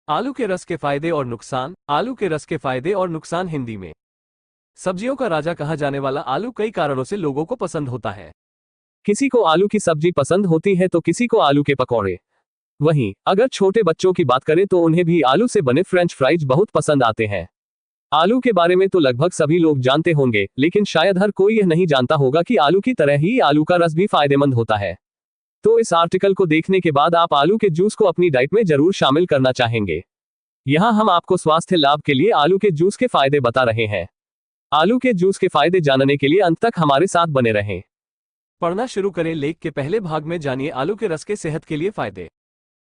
आलू के रस के फायदे और नुकसान। आलू के रस के फायदे और नुकसान हिंदी में। सब्जियों का राजा कहा जाने वाला आलू कई कारणों से लोगों को पसंद होता है। किसी को आलू की सब्जी पसंद होती है तो किसी को आलू के पकौड़े। वहीं अगर छोटे बच्चों की बात करें तो उन्हें भी आलू से बने फ्रेंच फ्राइज बहुत पसंद आते हैं। आलू के बारे में तो लगभग सभी लोग जानते होंगे, लेकिन शायद हर कोई यह नहीं जानता होगा कि आलू की तरह ही आलू का रस भी फायदेमंद होता है। तो इस आर्टिकल को देखने के बाद आप आलू के जूस को अपनी डाइट में जरूर शामिल करना चाहेंगे। यहाँ हम आपको स्वास्थ्य लाभ के लिए आलू के जूस के फायदे बता रहे हैं। आलू के जूस के फायदे जानने के लिए अंत तक हमारे साथ बने रहें। पढ़ना शुरू करें। लेख के पहले भाग में जानिए आलू के रस के सेहत के लिए फायदे।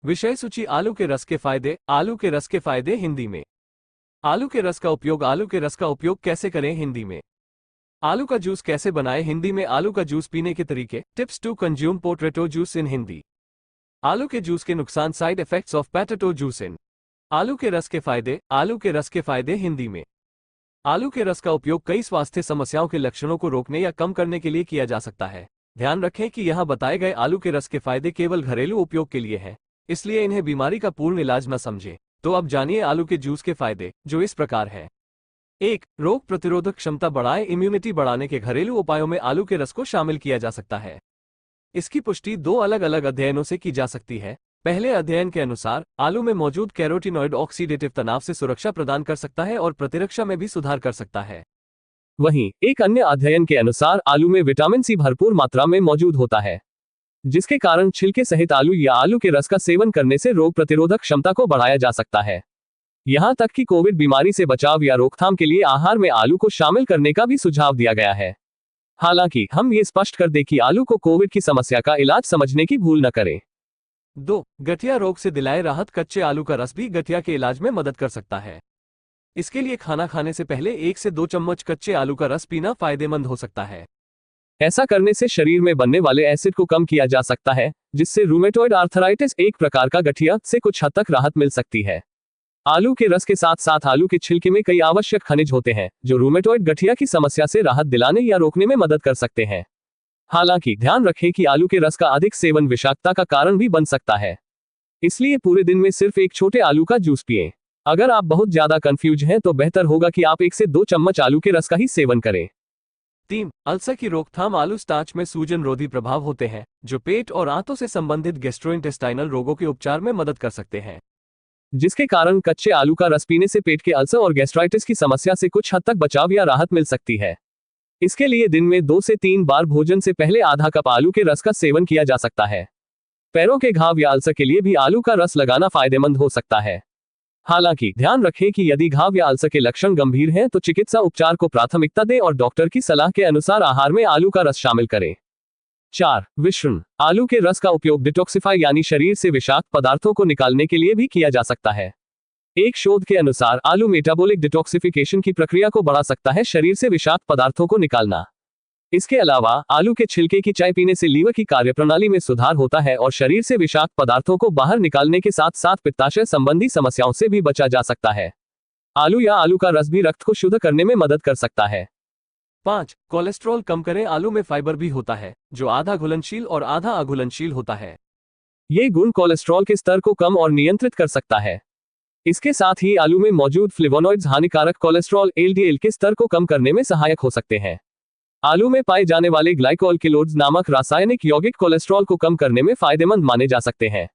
विषय सूची। आलू के रस के फायदे। आलू के रस के फायदे हिंदी में। आलू के रस का उपयोग। आलू के रस का उपयोग कैसे करें हिंदी में। आलू का जूस कैसे बनाएं हिंदी में। आलू का जूस पीने के तरीके। Tips to consume potato juice in Hindi. आलू के जूस के नुकसान। Side effects of potato juice in. आलू के रस के फायदे। आलू के रस के फायदे हिंदी में। आलू के रस का उपयोग कई स्वास्थ्य समस्याओं के लक्षणों को रोकने या कम करने के लिए किया जा सकता है। ध्यान रखें कि यहाँ बताए गए आलू के रस के फायदे केवल घरेलू उपयोग के लिए हैं, इसलिए इन्हें बीमारी का पूर्ण इलाज न समझें। तो अब जानिए आलू के जूस के फायदे, जो इस प्रकार है। 1. रोग प्रतिरोधक क्षमता बढ़ाएं। इम्यूनिटी बढ़ाने के घरेलू उपायों में आलू के रस को शामिल किया जा सकता है। इसकी पुष्टि 2 अलग अलग अध्ययनों से की जा सकती है। पहले अध्ययन के अनुसार आलू में मौजूद कैरोटीनॉइड ऑक्सीडेटिव तनाव से सुरक्षा प्रदान कर सकता है और प्रतिरक्षा में भी सुधार कर सकता है। वहीं एक अन्य अध्ययन के अनुसार आलू में विटामिन सी भरपूर मात्रा में मौजूद होता है, जिसके कारण छिलके सहित आलू या आलू के रस का सेवन करने से रोग प्रतिरोधक क्षमता को बढ़ाया जा सकता है। यहां तक कि कोविड बीमारी से बचाव या रोकथाम के लिए आहार में आलू को शामिल करने का भी सुझाव दिया गया है। हालांकि हम ये स्पष्ट कर दें कि आलू को कोविड की समस्या का इलाज समझने की भूल न करें। 2. गठिया रोग से दिलाए राहत। कच्चे आलू का रस भी गठिया के इलाज में मदद कर सकता है। इसके लिए खाना खाने से पहले 1 से 2 चम्मच कच्चे आलू का रस पीना फायदेमंद हो सकता है। ऐसा करने से शरीर में बनने वाले एसिड को कम किया जा सकता है, जिससे रूमेटॉइड आर्थराइटिस, एक प्रकार का गठिया, से कुछ हद तक राहत मिल सकती है। आलू के रस के साथ साथ आलू के छिलके में कई आवश्यक खनिज होते हैं, जो रूमेटॉइड गठिया की समस्या से राहत दिलाने या रोकने में मदद कर सकते हैं। हालांकि ध्यान रखें कि आलू के रस का अधिक सेवन विषाक्तता का कारण भी बन सकता है, इसलिए पूरे दिन में सिर्फ एक छोटे आलू का जूस पिएं। अगर आप बहुत ज्यादा कंफ्यूज हैं तो बेहतर होगा कि आप 1 से 2 चम्मच आलू के रस का ही सेवन करें। 3. अल्सर की रोकथाम। आलू स्टार्च में सूजन रोधी प्रभाव होते हैं, जो पेट और आंतों से संबंधित गैस्ट्रोइंटेस्टाइनल रोगों के उपचार में मदद कर सकते हैं, जिसके कारण कच्चे आलू का रस पीने से पेट के अल्सर और गैस्ट्राइटिस की समस्या से कुछ हद तक बचाव या राहत मिल सकती है। इसके लिए दिन में 2 से 3 बार भोजन से पहले आधा कप आलू के रस का सेवन किया जा सकता है। पैरों के घाव या अल्सर के लिए भी आलू का रस लगाना फायदेमंद हो सकता है। हालांकि ध्यान रखें कि यदि घाव या अल्सर के लक्षण गंभीर हैं तो चिकित्सा उपचार को प्राथमिकता दें और डॉक्टर की सलाह के अनुसार आहार में आलू का रस शामिल करें। 4. विषण। आलू के रस का उपयोग डिटॉक्सिफाई यानी शरीर से विषाक्त पदार्थों को निकालने के लिए भी किया जा सकता है। एक शोध के अनुसार आलू मेटाबॉलिक डिटॉक्सिफिकेशन की प्रक्रिया को बढ़ा सकता है, शरीर से विषाक्त पदार्थों को निकालना। इसके अलावा आलू के छिलके की चाय पीने से लीवर की कार्यप्रणाली में सुधार होता है और शरीर से विषाक्त पदार्थों को बाहर निकालने के साथ साथ पित्ताशय संबंधी समस्याओं से भी बचा जा सकता है। आलू या आलू का रस भी रक्त को शुद्ध करने में मदद कर सकता है। 5. कोलेस्ट्रॉल कम करें। आलू में फाइबर भी होता है, जो आधा घुलनशील और आधा अघुलनशील होता है। ये गुण कोलेस्ट्रॉल के स्तर को कम और नियंत्रित कर सकता है। इसके साथ ही आलू में मौजूद फ्लेवोनॉइड्स हानिकारक कोलेस्ट्रॉल एलडीएल के स्तर को कम करने में सहायक हो सकते हैं। आलू में पाए जाने वाले ग्लाइकोअल्किलोइड्स नामक रासायनिक यौगिक कोलेस्ट्रॉल को कम करने में फायदेमंद माने जा सकते हैं।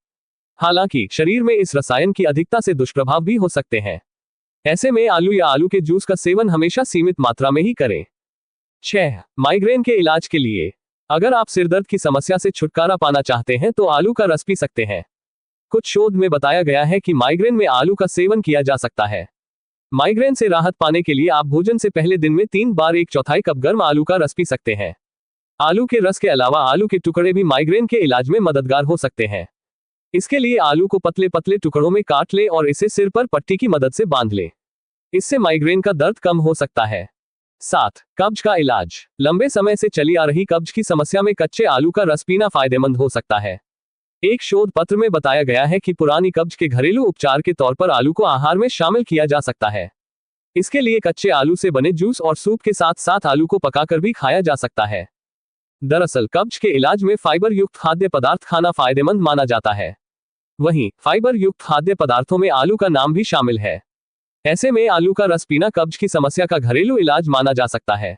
हालांकि शरीर में इस रसायन की अधिकता से दुष्प्रभाव भी हो सकते हैं। ऐसे में आलू या आलू के जूस का सेवन हमेशा सीमित मात्रा में ही करें। 6. माइग्रेन के इलाज के लिए। अगर आप सिरदर्द की समस्या से छुटकारा पाना चाहते हैं तो आलू का रस पी सकते हैं। कुछ शोध में बताया गया है कि माइग्रेन में आलू का सेवन किया जा सकता है। माइग्रेन से राहत पाने के लिए आप भोजन से पहले दिन में 3 बार 1/4 कप गर्म आलू का रस पी सकते हैं। आलू के रस के अलावा आलू के टुकड़े भी माइग्रेन के इलाज में मददगार हो सकते हैं। इसके लिए आलू को पतले पतले टुकड़ों में काट लें और इसे सिर पर पट्टी की मदद से बांध लें। इससे माइग्रेन का दर्द कम हो सकता है। 7. कब्ज का इलाज। लंबे समय से चली आ रही कब्ज की समस्या में कच्चे आलू का रस पीना फायदेमंद हो सकता है। एक शोध पत्र में बताया गया है कि पुरानी कब्ज के घरेलू उपचार के तौर पर आलू को आहार में शामिल किया जा सकता है। इसके लिए कच्चे आलू से बने जूस और सूप के साथ साथ आलू को पकाकर भी खाया जा सकता है। दरअसल कब्ज के इलाज में फाइबर युक्त खाद्य पदार्थ खाना फायदेमंद माना जाता है। वहीं फाइबर युक्त खाद्य पदार्थों में आलू का नाम भी शामिल है। ऐसे में आलू का रस पीना कब्ज की समस्या का घरेलू इलाज माना जा सकता है।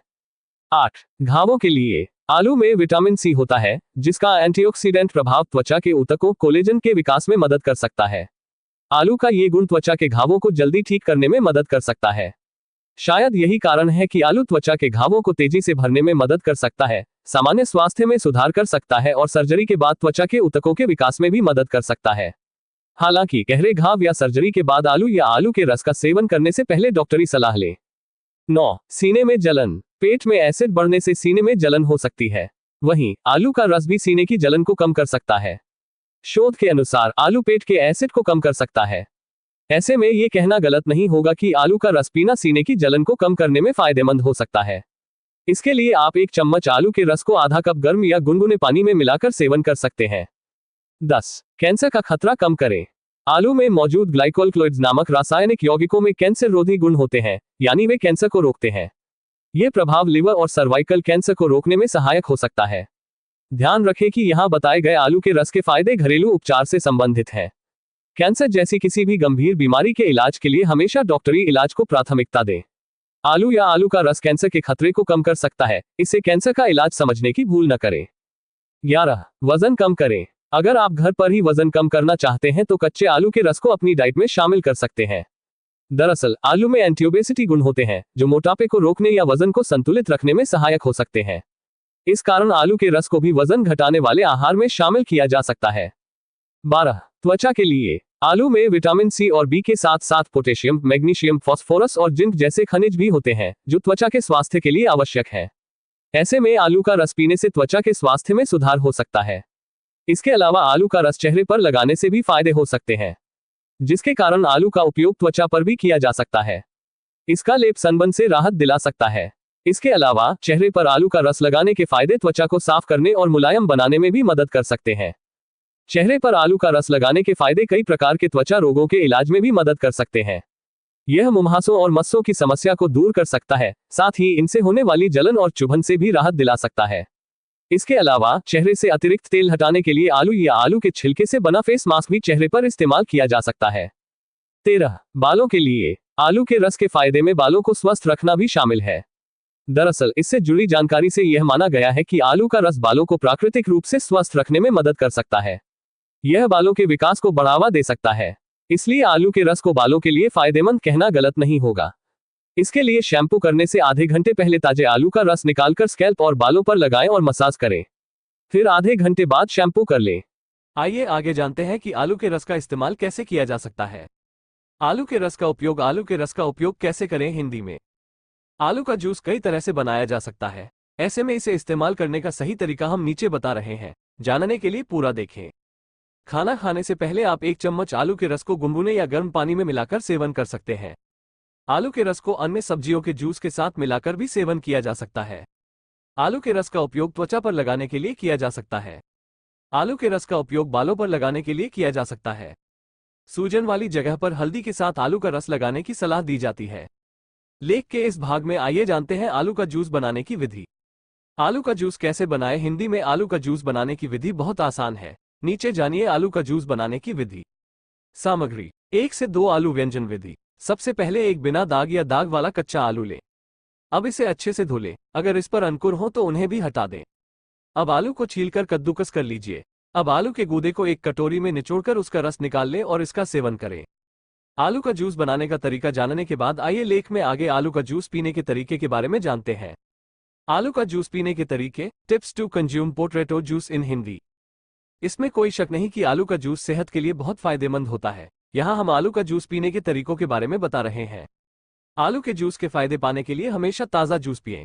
8. घावों के लिए आलू में विटामिन सी होता है, जिसका एंटीऑक्सीडेंट प्रभाव त्वचा के ऊतकों कोलेजन के विकास में मदद कर सकता है। आलू का ये गुण त्वचा के घावों को जल्दी ठीक करने में मदद कर सकता है। शायद यही कारण है कि आलू त्वचा के घावों को तेजी से भरने में मदद कर सकता है, सामान्य स्वास्थ्य में सुधार कर सकता है और सर्जरी के बाद त्वचा के ऊतकों के विकास में भी मदद कर सकता है। हालांकि गहरे घाव या सर्जरी के बाद आलू या आलू के रस का सेवन करने से पहले डॉक्टरी सलाह लें। 9. सीने में जलन। पेट में एसिड बढ़ने से सीने में जलन हो सकती है। वहीं आलू का रस भी सीने की जलन को कम कर सकता है। शोध के अनुसार आलू पेट के एसिड को कम कर सकता है। ऐसे में ये कहना गलत नहीं होगा कि आलू का रस पीना सीने की जलन को कम करने में फायदेमंद हो सकता है। इसके लिए आप 1 चम्मच आलू के रस को आधा कप गर्म या गुनगुने पानी में मिलाकर सेवन कर सकते हैं। 10. कैंसर का खतरा कम करें। आलू में मौजूद ग्लाइकोल्कोइड्स नामक रासायनिक यौगिकों में कैंसर रोधी गुण होते हैं, यानी वे कैंसर को रोकते हैं। ये प्रभाव लिवर और सर्वाइकल कैंसर को रोकने में सहायक हो सकता है। ध्यान रखें कि यहाँ बताए गए आलू के रस के फायदे घरेलू उपचार से संबंधित हैं। कैंसर जैसी किसी भी गंभीर बीमारी के इलाज के लिए हमेशा डॉक्टरी इलाज को प्राथमिकता दें। आलू या आलू का रस कैंसर के खतरे को कम कर सकता है, इससे कैंसर का इलाज समझने की भूल न करें। 11. वजन कम करें। अगर आप घर पर ही वजन कम करना चाहते हैं तो कच्चे आलू के रस को अपनी डाइट में शामिल कर सकते हैं। दरअसल आलू में एंटीओबेसिटी गुण होते हैं, जो मोटापे को रोकने या वजन को संतुलित रखने में सहायक हो सकते हैं। इस कारण आलू के रस को भी वजन घटाने वाले आहार में शामिल किया जा सकता है। 12. त्वचा के लिए आलू में विटामिन सी और बी के साथ साथ पोटेशियम, मैग्नीशियम, फास्फोरस और जिंक जैसे खनिज भी होते हैं, जो त्वचा के स्वास्थ्य के लिए आवश्यक है। ऐसे में आलू का रस पीने से त्वचा के स्वास्थ्य में सुधार हो सकता है। इसके अलावा आलू का रस चेहरे पर लगाने से भी फायदे हो सकते हैं, जिसके कारण आलू का उपयोग त्वचा पर भी किया जा सकता है। इसका लेप सनबर्न से राहत दिला सकता है। इसके अलावा चेहरे पर आलू का रस लगाने के फायदे त्वचा को साफ करने और मुलायम बनाने में भी मदद कर सकते हैं। चेहरे पर आलू का रस लगाने के फायदे कई प्रकार के त्वचा रोगों के इलाज में भी मदद कर सकते हैं। यह मुंहासों और मस्सों की समस्या को दूर कर सकता है, साथ ही इनसे होने वाली जलन और चुभन से भी राहत दिला सकता है। इसके अलावा चेहरे से अतिरिक्त तेल हटाने के लिए आलू या आलू के छिलके से बना फेस मास्क भी चेहरे पर इस्तेमाल किया जा सकता है। 13. बालों के लिए आलू के रस के फायदे में बालों को स्वस्थ रखना भी शामिल है। दरअसल इससे जुड़ी जानकारी से यह माना गया है कि आलू का रस बालों को प्राकृतिक रूप से स्वस्थ रखने में मदद कर सकता है। यह बालों के विकास को बढ़ावा दे सकता है। इसलिए आलू के रस को बालों के लिए फायदेमंद कहना गलत नहीं होगा। इसके लिए शैम्पू करने से आधे घंटे पहले ताजे आलू का रस निकालकर स्कैल्प और बालों पर लगाएं और मसाज करें। फिर आधे घंटे बाद शैम्पू कर लें। आइए आगे जानते हैं कि आलू के रस का इस्तेमाल कैसे किया जा सकता है। आलू के रस का उपयोग कैसे करें। हिंदी में आलू का जूस कई तरह से बनाया जा सकता है। ऐसे में इसे इस्तेमाल करने का सही तरीका हम नीचे बता रहे हैं। जानने के लिए पूरा देखें। खाना खाने से पहले आप 1 चम्मच आलू के रस को गुनगुने या गर्म पानी में मिलाकर सेवन कर सकते हैं। आलू के रस को अन्य सब्जियों के जूस के साथ मिलाकर भी सेवन किया जा सकता है। आलू के रस का उपयोग त्वचा पर लगाने के लिए किया जा सकता है। आलू के रस का उपयोग बालों पर लगाने के लिए किया जा सकता है। सूजन वाली जगह पर हल्दी के साथ आलू का रस लगाने की सलाह दी जाती है। लेख के इस भाग में आइए जानते हैं आलू का जूस बनाने की विधि। आलू का जूस कैसे बनाएं। हिंदी में आलू का जूस बनाने की विधि बहुत आसान है। नीचे जानिए आलू का जूस बनाने की विधि। सामग्री 1 से 2 आलू व्यंजन विधि। सबसे पहले एक बिना दाग या दाग वाला कच्चा आलू लें। अब इसे अच्छे से धो लें। अगर इस पर अंकुर हो तो उन्हें भी हटा दें। अब आलू को छीलकर कद्दूकस कर लीजिए। अब आलू के गूदे को एक कटोरी में निचोड़कर उसका रस निकाल लें और इसका सेवन करें। आलू का जूस बनाने का तरीका जानने के बाद आइए लेख में आगे आलू का जूस पीने के तरीके के बारे में जानते हैं। आलू का जूस पीने के तरीके। Tips to consume potato juice in Hindi. इसमें कोई शक नहीं कि आलू का जूस सेहत के लिए बहुत फायदेमंद होता है। यहाँ हम आलू का जूस पीने के तरीकों के बारे में बता रहे हैं। आलू के जूस के फायदे पाने के लिए हमेशा ताज़ा जूस पिएं।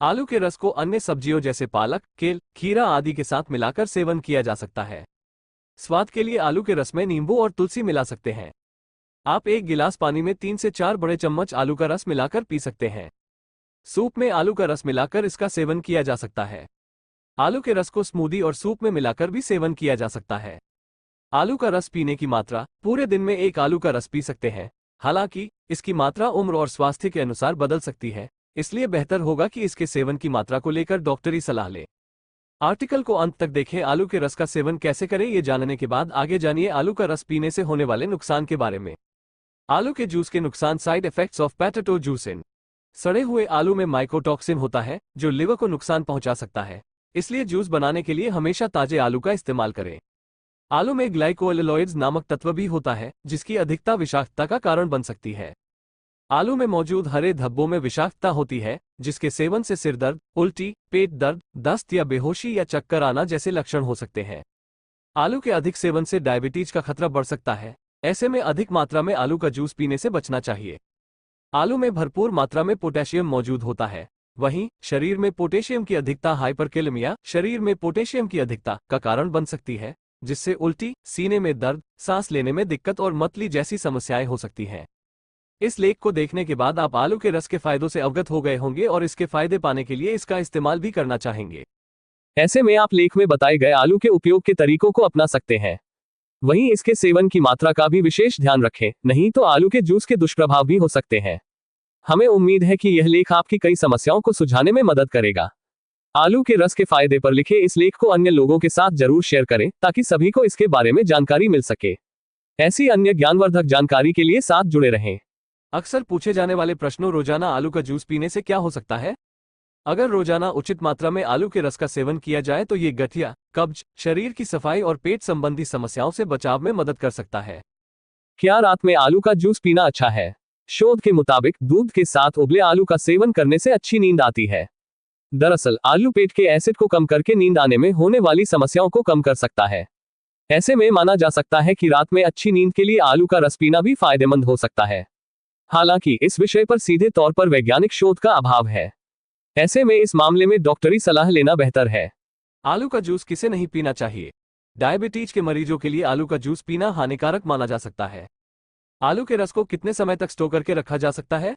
आलू के रस को अन्य सब्जियों जैसे पालक, केल, खीरा आदि के साथ मिलाकर सेवन किया जा सकता है। स्वाद के लिए आलू के रस में नींबू और तुलसी मिला सकते हैं। आप 1 गिलास पानी में 3 से 4 बड़े चम्मच आलू का रस मिलाकर पी सकते हैं। सूप में आलू का रस मिलाकर इसका सेवन किया जा सकता है। आलू के रस को स्मूदी और सूप में मिलाकर भी सेवन किया जा सकता है। आलू का रस पीने की मात्रा। पूरे दिन में 1 आलू का रस पी सकते हैं। हालांकि इसकी मात्रा उम्र और स्वास्थ्य के अनुसार बदल सकती है, इसलिए बेहतर होगा कि इसके सेवन की मात्रा को लेकर डॉक्टरी सलाह लें। आर्टिकल को अंत तक देखें। आलू के रस का सेवन कैसे करें, ये जानने के बाद आगे जानिए आलू का रस पीने से होने वाले नुकसान के बारे में। आलू के जूस के नुकसान। Side effects of potato juicing. सड़े हुए आलू में माइकोटॉक्सिन होता है जो लिवर को नुकसान पहुंचा सकता है, इसलिए जूस बनाने के लिए हमेशा ताजे आलू का इस्तेमाल करें। आलू में ग्लाइकोएल्युलोइड्स नामक तत्व भी होता है जिसकी अधिकता विषाक्तता का कारण बन सकती है। आलू में मौजूद हरे धब्बों में विषाक्तता होती है जिसके सेवन से सिर दर्द, उल्टी, पेट दर्द, दस्त या बेहोशी या चक्कर आना जैसे लक्षण हो सकते हैं। आलू के अधिक सेवन से डायबिटीज का खतरा बढ़ सकता है, ऐसे में अधिक मात्रा में आलू का जूस पीने से बचना चाहिए। आलू में भरपूर मात्रा में पोटेशियम मौजूद होता है। वहीं शरीर में पोटेशियम की अधिकता हाइपरकैलेमिया शरीर में पोटेशियम की अधिकता का कारण बन सकती है, जिससे उल्टी, सीने में दर्द, सांस लेने में दिक्कत और मतली जैसी समस्याएं हो सकती हैं। इस लेख को देखने के बाद आप आलू के रस के फायदों से अवगत हो गए होंगे और इसके फायदे पाने के लिए इसका इस्तेमाल भी करना चाहेंगे। ऐसे में आप लेख में बताए गए आलू के उपयोग के तरीकों को अपना सकते हैं। वहीं इसके सेवन की मात्रा का भी विशेष ध्यान रखें, नहीं तो आलू के जूस के दुष्प्रभाव भी हो सकते हैं। हमें उम्मीद है कि यह लेख आपकी कई समस्याओं को सुलझाने में मदद करेगा। आलू के रस के फायदे पर लिखे इस लेख को अन्य लोगों के साथ जरूर शेयर करें ताकि सभी को इसके बारे में जानकारी मिल सके। ऐसी अन्य ज्ञानवर्धक जानकारी के लिए साथ जुड़े रहें। अक्सर पूछे जाने वाले प्रश्नों। रोजाना आलू का जूस पीने से क्या हो सकता है? अगर रोजाना उचित मात्रा में आलू के रस का सेवन किया जाए तो ये गठिया, कब्ज, शरीर की सफाई और पेट संबंधी समस्याओं से बचाव में मदद कर सकता है। क्या रात में आलू का जूस पीना अच्छा है? शोध के मुताबिक दूध के साथ उबले आलू का सेवन करने से अच्छी नींद आती है। दरअसल आलू पेट के एसिड को कम करके नींद आने में होने वाली समस्याओं को कम कर सकता है। ऐसे में माना जा सकता है कि रात में अच्छी नींद के लिए आलू का रस पीना भी फायदेमंद हो सकता है। हालांकि इस विषय पर सीधे तौर पर वैज्ञानिक शोध का अभाव है। ऐसे में इस मामले में डॉक्टरी सलाह लेना बेहतर है। आलू का जूस किसे नहीं पीना चाहिए? डायबिटीज के मरीजों के लिए आलू का जूस पीना हानिकारक माना जा सकता है। आलू के रस को कितने समय तक स्टोर करके रखा जा सकता है?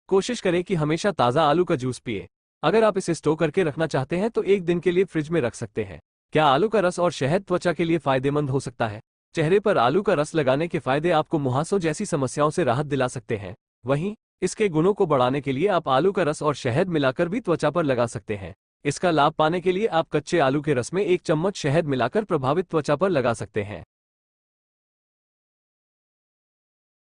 कोशिश करें कि हमेशा ताज़ा आलू का जूस पिए। अगर आप इसे स्टोर करके रखना चाहते हैं तो एक दिन के लिए फ्रिज में रख सकते हैं। क्या आलू का रस और शहद त्वचा के लिए फायदेमंद हो सकता है? चेहरे पर आलू का रस लगाने के फायदे आपको मुहासों जैसी समस्याओं से राहत दिला सकते हैं। वहीं इसके गुणों को बढ़ाने के लिए आप आलू का रस और शहद मिलाकर भी त्वचा पर लगा सकते हैं। इसका लाभ पाने के लिए आप कच्चे आलू के रस में 1 चम्मच शहद मिलाकर प्रभावित त्वचा पर लगा सकते हैं।